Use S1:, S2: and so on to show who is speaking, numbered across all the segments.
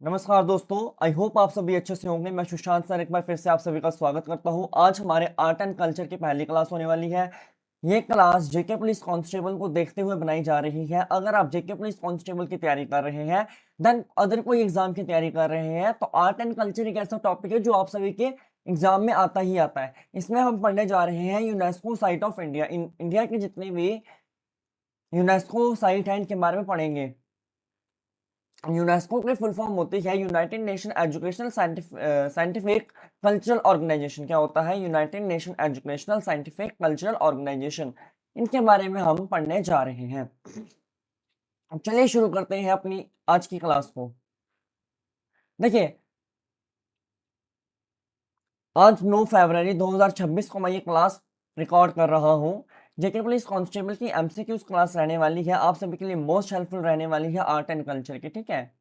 S1: नमस्कार दोस्तों, I hope आप सभी अच्छे से होंगे। मैं सुशांत सर एक बार फिर से आप सभी का स्वागत करता हूं। आज हमारे आर्ट एंड कल्चर की पहली क्लास होने वाली है। ये क्लास जेके पुलिस कांस्टेबल को देखते हुए बनाई जा रही है। अगर आप जेके पुलिस कांस्टेबल की तैयारी कर रहे हैं, देन अदर कोई एग्जाम की तैयारी कर रहे हैं, तो आर्ट एंड कल्चर एक ऐसा टॉपिक है जो आप सभी के एग्जाम में आता ही आता है। इसमें हम पढ़ने जा रहे हैं UNESCO site of India. India के जितने भी यूनेस्को साइट हैं इनके बारे में पढ़ेंगे। यूनेस्को की फुल फॉर्म होती है United Nation Educational Scientific Cultural Organisation. क्या होता है? United Nation Educational Scientific Cultural Organisation. इनके बारे में हम पढ़ने जा रहे हैं। अब चलिए शुरू करते हैं अपनी आज की क्लास को। देखिए, आज 9 फरवरी 2026 को मैं ये क्लास रिकॉर्ड कर रहा हूँ। जेके पुलिस कांस्टेबल की एमसीक्यूज क्लास रहने वाली है। आप सभी के लिए मोस्ट हेल्पफुल रहने वाली है आर्ट एंड कल्चर की। ठीक है,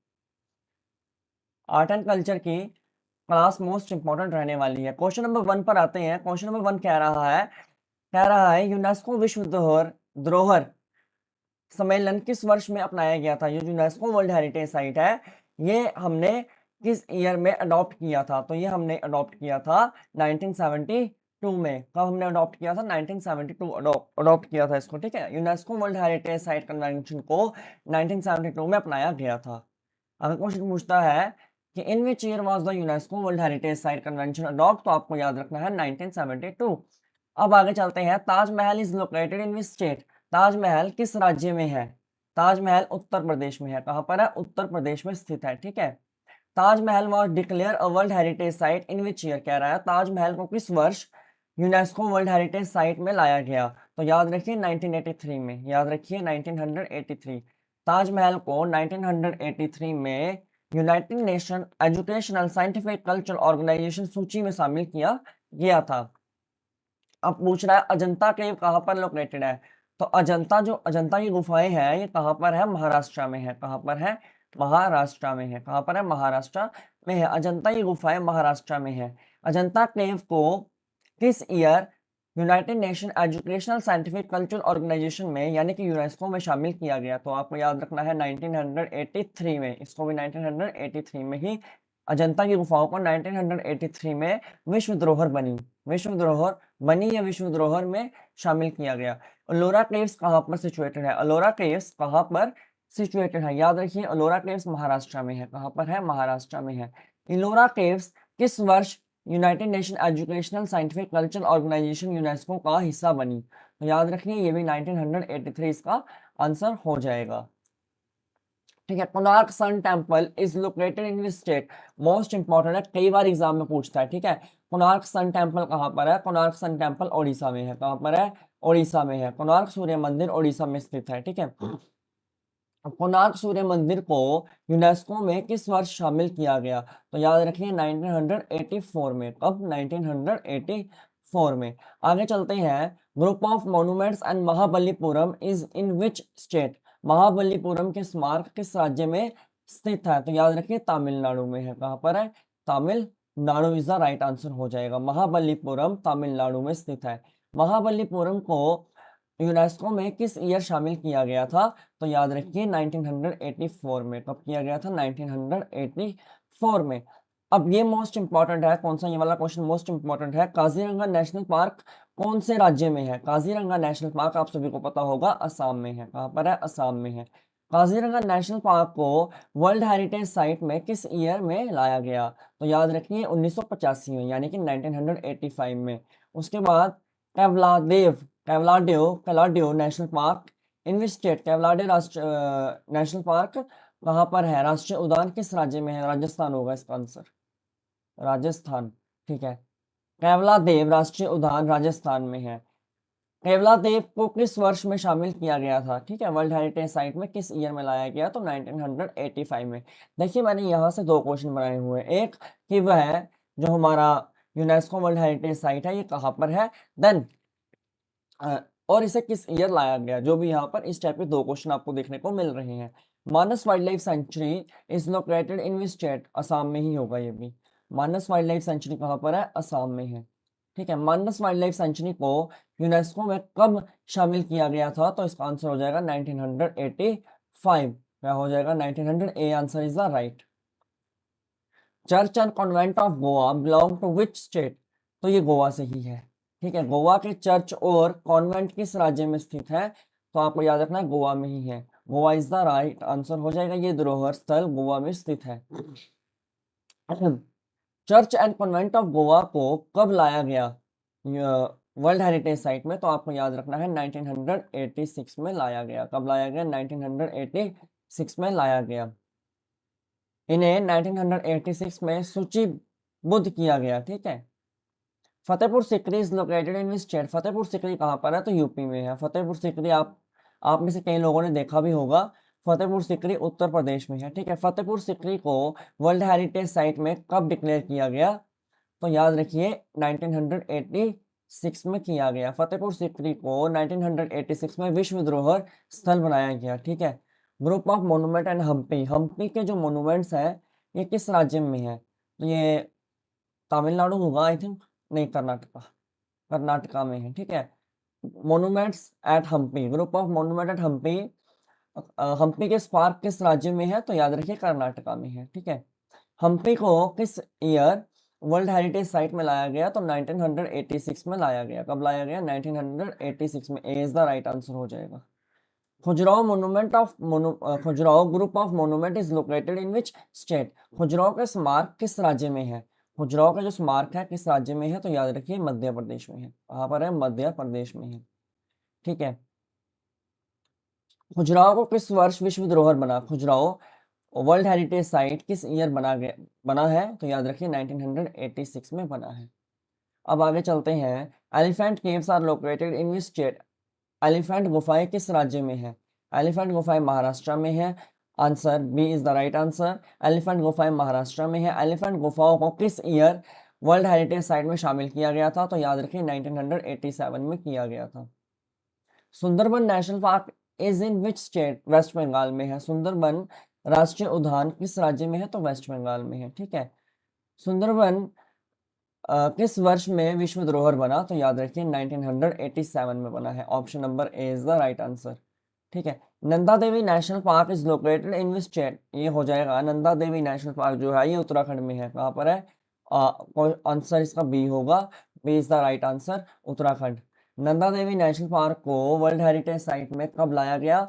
S1: आर्ट एंड कल्चर की क्लास मोस्ट इंपॉर्टेंट रहने वाली है। क्वेश्चन नंबर 1 पर आते हैं। क्वेश्चन नंबर 1 कह रहा है यूनेस्को विश्व धरोहर सम्मेलन किस वर्ष में अपनाया गया था? ये यूनेस्को वर्ल्ड हेरिटेज साइट है, ये हमने किस ईयर में अडॉप्ट किया था? तो ये हमने अडॉप्ट किया था 1972 में। कब हमने अडॉप्ट किया था? 1972 अडॉप्ट किया था इसको। ठीक है, UNESCO world heritage site convention को 1972 में अपनाया गया था। अगर क्वेश्चन पूछता है कि in which year was the UNESCO world heritage site convention adopt, तो आपको याद रखना है 1972। अब आगे चलते हैं। Taj Mahal is located in which state? Taj Mahal किस राज्य में है? ताजमहल उत्तर प्रदेश में है। कहां पर है? उत्तर प्रदेश में स्थित है। ठीक है, Taj Mahal was declare a world heritage site in which year? कह रहा है ताजमहल को किस वर्ष यूनेस्को वर्ल्ड हेरिटेज साइट में लाया गया? तो याद रखिए 1983 में। याद रखिए 1983। ताजमहल को 1983 में United Nation Educational Scientific Cultural Organisation सूची में शामिल किया गया था। अब पूछ रहा है अजंता केव कहाँ पर लोकेटेड है? तो अजंता की गुफाएं हैं, ये कहाँ पर है? महाराष्ट्र में है। कहाँ पर है? महाराष्ट्र में है। कहाँ पर है? महाराष्ट्र में है। अजंता की गुफाएं महाराष्ट्र में है। अजंता केव को किस year United Nation Educational Scientific Cultural Organisation में यानी कि यूनेस्को में शामिल किया गया? तो आपको याद रखना है 1983 में। इसको भी 1983 में ही अजंता की गुफाओं को 1983 में विश्व धरोहर बनी। विश्व धरोहर बनी या विश्व धरोहर में शामिल किया गया। अलोरा केव्स कहाँ पर सिचुएटेड है? अलोरा केव्स कहाँ पर सिचुएटेड है? याद रखिए अलोरा केव्स महाराष्ट्र में है। कहाँ पर है? महाराष्ट्र में है। इलोरा केव्स किस वर्ष United Nation Educational Scientific Cultural Organisation UNESCO का हिस्सा बनी? तो याद रखिए ये भी 1983 इसका आंसर हो जाएगा। ठीक है, Konark sun temple is located in which state? Most important है, कई बार एग्जाम में पूछता है। ठीक है, कोणार्क सन टेम्पल कहाँ पर है? कोणार्क सन टेम्पल ओडिशा में है। कहाँ पर है? ओडिशा में है। कोणार्क सूर्य मंदिर ओडिशा में स्थित है। ठीक है, कोणार्क सूर्य मंदिर को यूनेस्को में किस वर्ष शामिल किया गया? तो याद रखिए 1984 में। कब? 1984 में। आगे चलते हैं। Group of monuments and Mahabalipuram is in which state? Mahabalipuram के स्मारक किस राज्य में स्थित है? तो याद रखिए तमिलनाडु में है। कहाँ पर है? Tamil Nadu is the right answer हो जाएगा। महाबलीपुरम तमिलनाडु में स्थित है। महाबलीपुरम को यूनेस्को में किस ईयर शामिल किया गया था? तो याद रखिए 1984 में। कब किया गया था? 1984 में। अब ये मोस्ट इंपॉर्टेंट है। कौन सा? ये वाला क्वेश्चन मोस्ट इंपॉर्टेंट है। काजीरंगा नेशनल पार्क कौन से राज्य में है? काजीरंगा नेशनल पार्क आप सभी को पता होगा असम में है। कहाँ पर है? असम में है। काजीरंगा नेशनल पार्क को वर्ल्ड हेरिटेज साइट में किस ईयर में लाया गया? तो याद रखिए 1985 में, यानी कि 1985 में। उसके बाद Keoladeo Keoladeo national park in which state? Keoladeo राष्ट्र नेशनल पार्क कहाँ पर है? राष्ट्रीय उद्यान किस राज्य में है? राजस्थान होगा इसका आंसर, राजस्थान। ठीक है, केवलादेव राष्ट्रीय उद्यान राजस्थान में है। केवलादेव को किस वर्ष में शामिल किया गया था? ठीक है, वर्ल्ड हेरिटेज साइट में किस ईयर में लाया गया? तो 1985 में। देखिए मैंने यहाँ से दो क्वेश्चन बनाए हुए हैं। एक कि वह जो हमारा यूनेस्को वर्ल्ड हेरिटेज साइट है ये कहाँ पर है, देन और इसे किस ईयर लाया गया। जो भी यहाँ पर इस टाइप के दो क्वेश्चन आपको देखने को मिल रहे हैं। Manas wild life sanctuary is located in which state? Assam में ही होगा ये भी। मानस वाइल्ड लाइफ सेंचुरी कहाँ पर है? असम में है। ठीक है, मानस वाइल्ड लाइफ सेंचुरी को यूनेस्को में कब शामिल किया गया था? तो इसका आंसर हो जाएगा 1985। क्या हो जाएगा? 1900। A answer is the right. Church and convent of Goa belong to which state, तो ये गोवा से ही है। ठीक है, गोवा के चर्च और कॉन्वेंट किस राज्य में स्थित है, तो आपको याद रखना है गोवा में ही है। Goa is the right answer हो जाएगा, ये धरोहर स्थल गोवा में स्थित है। Church and convent of Goa को कब लाया गया वर्ल्ड हेरिटेज साइट में, तो आपको याद रखना है 1986 में लाया गया। कब लाया गया, 1986 में लाया गया। इन्हें 1986 में सूचीबद्ध किया गया। ठीक है, Fatehpur Sikri is located in which state, Fatehpur Sikri कहाँ पर है, तो यूपी में है। फतेहपुर सीकरी आप में से कई लोगों ने देखा भी होगा, फतेहपुर सीकरी उत्तर प्रदेश में है। ठीक है, फतेहपुर सीकरी को वर्ल्ड हेरिटेज साइट में कब डिक्लेयर किया गया, तो याद रखिए 1986 में किया गया। फतेहपुर सीकरी को 1986 में विश्व धरोहर स्थल बनाया गया। ठीक है, group of monument and Hampi, Hampi के जो मोन्यूमेंट्स है ये किस राज्य में है, तो ये तमिलनाडु होगा आई थिंक, नहीं कर्नाटका, कर्नाटका में है। ठीक है, monuments at Hampi, group of monument at Hampi, Hampi के स्मारक किस राज्य में है, तो याद रखिए कर्नाटका में है। ठीक है, हम्पी को किस ईयर वर्ल्ड हेरिटेज साइट में लाया गया, तो 1986 में लाया गया। कब लाया गया, 1986 में, ए इज द राइट आंसर हो जाएगा। Khajuraho monument of Khajuraho group of monument is located in which state, Khajuraho का स्मारक किस राज्य में है, खजुराहो का जो स्मारक है किस राज्य में है, तो याद रखिए मध्य प्रदेश में है। कहाँ पर है, मध्य प्रदेश में है। ठीक है, खजुराहो को किस वर्ष विश्व धरोहर बना, खजुराहो वर्ल्ड हेरिटेज साइट किस ईयर बना है, तो याद रखिए 1986 में बना है। अब आगे चलते हैं, elephant caves are located in which state, elephant गुफाएं किस राज्य में है, एलिफेंट गुफाएं महाराष्ट्र में है। Answer B is the right answer, elephant गुफाएं महाराष्ट्र में है। एलिफेंट गुफाओं को किस ईयर वर्ल्ड हेरिटेज साइट में शामिल किया गया था, तो याद रखिए 1987 में किया गया था। Sundarban national park is in which state, West Bengal में है। सुंदरबन राष्ट्रीय उद्यान किस राज्य में है, तो वेस्ट बंगाल में है। ठीक है, सुंदरबन किस वर्ष में विश्व धरोहर बना, तो याद रखिए 1987 में बना है। Option number A is the right answer. ठीक है, Nanda Devi national park is located in which state, ये हो जाएगा नंदा देवी नेशनल पार्क जो है ये उत्तराखंड में है। कहाँ पर है, आंसर इसका बी होगा, B is the right answer, Uttarakhand. Nanda Devi national park को वर्ल्ड हेरिटेज साइट में कब लाया गया,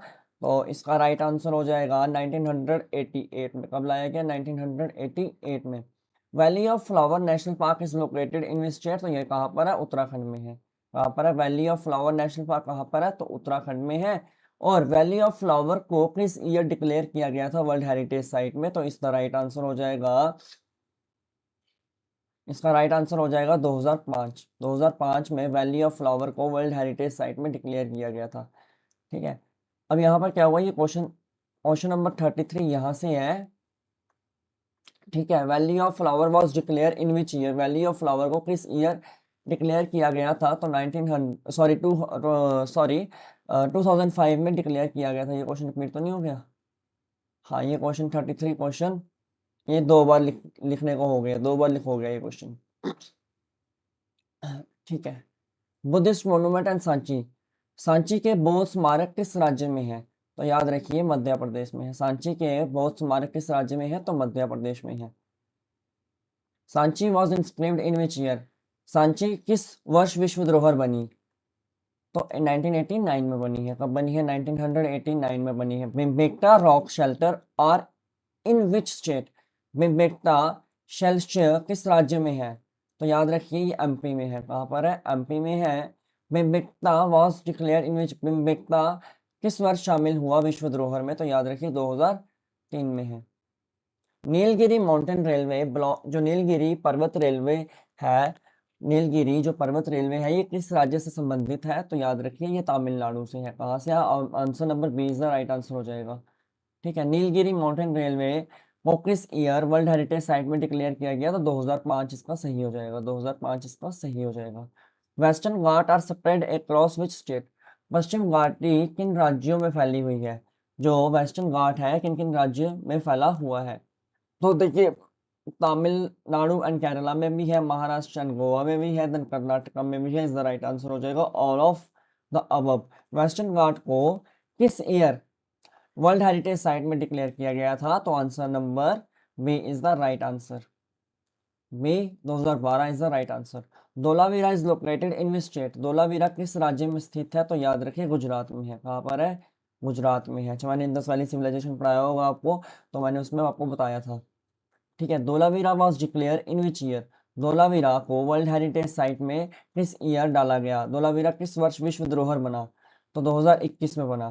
S1: तो इसका राइट आंसर हो जाएगा 1988 में। कब लाया गया, 1988 में। Valley of flower national park is located in which state, तो ये कहाँ पर है, उत्तराखंड में है। कहाँ पर है, valley of flower national park कहाँ पर है, तो उत्तराखंड में है। और वैली ऑफ फ्लावर को किस ईयर डिक्लेयर किया गया था वर्ल्ड हेरिटेज साइट में, तो इसका राइट आंसर हो जाएगा, इसका राइट आंसर हो जाएगा 2005। 2005 में वैली ऑफ फ्लावर को वर्ल्ड हेरिटेज साइट में डिक्लेयर किया गया था। ठीक है, अब यहाँ पर क्या हुआ, ये क्वेश्चन नंबर 33 यहाँ से है। ठीक है, valley of flower was declare in which year, valley of flower को किस ईयर डिक्लेयर किया गया था, तो 2005 में डिक्लेयर किया गया था। ये क्वेश्चन रिपीट तो नहीं हो गया, हाँ ये क्वेश्चन 33 क्वेश्चन ये 2 बार लिखने को हो गया, 2 बार लिखो गया ये क्वेश्चन। ठीक है, Buddhist monument and Sanchi, Sanchi के बौद्ध स्मारक किस राज्य में है, तो याद रखिए मध्य प्रदेश में है। सांची के बौद्ध स्मारक किस राज्य में है, तो मध्य प्रदेश में है। Sanchi was inscribed in which year, Sanchi किस वर्ष विश्व धरोहर बनी, तो 1989 में बनी है। कब बनी है, 1989 में बनी है। Bhimbetka rock shelter are in which state, Bhimbetka shelter किस राज्य में है, तो याद रखिए ये एमपी में है। कहाँ पर है, एमपी में है। भीमबेटका वॉज डिक्लेयर इन विच, भीमबेटका किस वर्ष शामिल हुआ विश्व धरोहर में, तो याद रखिए 2003 में है। नीलगिरी माउंटेन रेलवे जो नीलगिरी पर्वत रेलवे है, नीलगिरी जो पर्वत रेलवे है ये किस राज्य से संबंधित है, तो याद रखिए ये तमिलनाडु से है। कहाँ से, answer number B is the right answer हो जाएगा। ठीक है, नीलगिरी माउंटेन रेलवे को किस ईयर वर्ल्ड हेरिटेज साइट में डिक्लेयर किया गया, तो 2005 इसका सही हो जाएगा, 2005 इसका सही हो जाएगा। Western Ghat are spread across which state, पश्चिम घाटी किन राज्यों में फैली हुई है, जो वेस्टर्न घाट है किन किन राज्यों में फैला हुआ है, तो देखिए तमिलनाडु एंड केरला में भी है, महाराष्ट्र एंड गोवा में भी है, देन कर्नाटका में भी है। इज द राइट आंसर हो जाएगा all of the above. Western Ghat को किस ईयर वर्ल्ड हेरिटेज साइट में डिक्लेयर किया गया था, तो answer number B is the right answer. B 2012 is the right answer. Dholavira is located in which state? Dholavira किस राज्य में स्थित है? तो याद रखिए गुजरात में है। कहाँ पर है? गुजरात में है। अच्छा, मैंने इंडस वैली सिविलाइजेशन पढ़ाया होगा आपको, तो मैंने उसमें आपको बताया था। ठीक है, Dholavira was declare in which year? Dholavira को वर्ल्ड हेरिटेज साइट में किस ईयर डाला गया? धोलावीरा किस वर्ष विश्व धरोहर बना? तो 2021 में बना।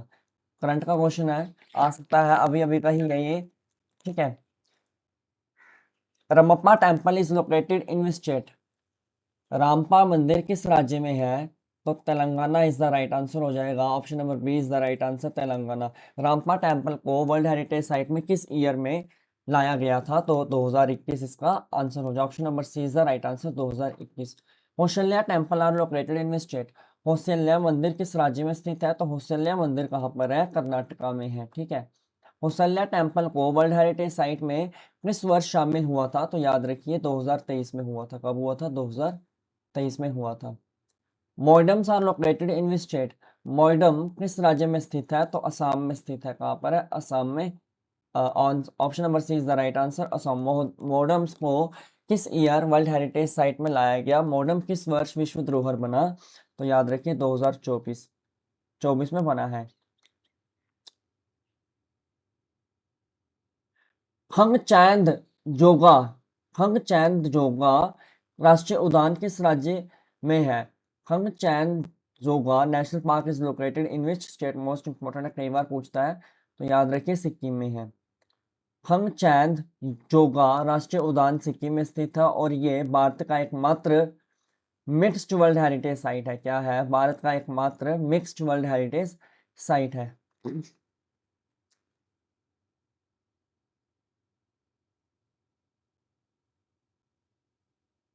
S1: करंट का क्वेश्चन है, आ सकता है, अभी अभी का ही है ये। ठीक है, Ramappa temple is located in which state? Ramappa मंदिर किस राज्य में है? तो Telangana is the right answer हो जाएगा। Option number B is the right answer, Telangana. Ramappa temple को वर्ल्ड हेरिटेज साइट में किस ईयर में लाया गया था? तो 2021 इसका आंसर हो जाए। Option number C is the right answer, 2021। Kaushalya temple are located in which state? Kaushalya मंदिर किस राज्य में स्थित है? तो कौशल्या मंदिर कहाँ पर है? कर्नाटका में है। ठीक है, कौशल्या टेम्पल को वर्ल्ड हेरिटेज साइट में किस वर्ष शामिल हुआ था? तो याद रखिए 2023 में हुआ था। कब हुआ था? 2023 में हुआ था। Moidams are located in which state? Moidam किस राज्य में स्थित है? तो असम में स्थित है। कहाँ पर है? असम में। Option number C is the right answer, Assam. Moidams को किस ईयर वर्ल्ड हेरिटेज साइट में लाया गया? मोडम किस वर्ष विश्व धरोहर बना? तो याद रखिए 2024 में बना है। खंगचैंद जोगा, खंगचैंद जोगा राष्ट्रीय उद्यान किस राज्य में है? Khangchendzonga national park is located in which state? Most important है, कई बार पूछता है, तो याद रखिए सिक्किम में है। खंगचैंद जोगा राष्ट्रीय उद्यान सिक्किम में स्थित है और ये भारत का एकमात्र मिक्स्ड वर्ल्ड हेरिटेज साइट है। क्या है? भारत का एकमात्र मिक्स्ड वर्ल्ड हेरिटेज साइट है।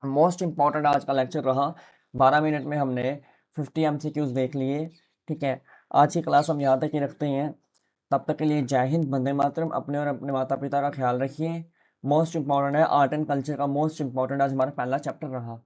S1: मोस्ट इंपॉर्टेंट आज का लेक्चर रहा। 12 मिनट में हमने 50 MCQs देख लिए। ठीक है, आज की क्लास हम यहाँ तक ही रखते हैं। तब तक के लिए जय हिंद, वंदे मातरम। अपने और अपने माता पिता का ख्याल रखिए। मोस्ट इंपॉर्टेंट है आर्ट एंड कल्चर का, मोस्ट इंपॉर्टेंट आज हमारा पहला चैप्टर रहा।